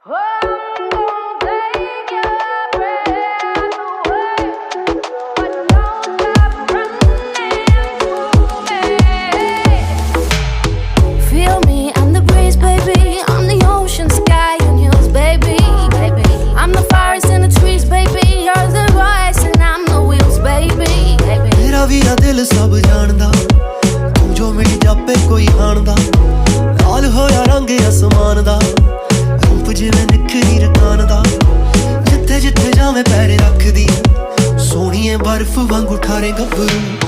Feel me, I'm the breeze, baby. I'm the ocean, sky, and hills, baby. I'm the forest and the trees, baby. You're the voice and I'm the wheels, baby. मेरा भी आ दिल सब जानदा, तू जो मिल जापे कोई हाणदा। लाल होया रंग आसमान दा, रूप जिवें निखरी रकान दा। जिथे जिथे जावें पैर रखदी, सोहणीए बर्फ वांगू ठारे गब्बरू।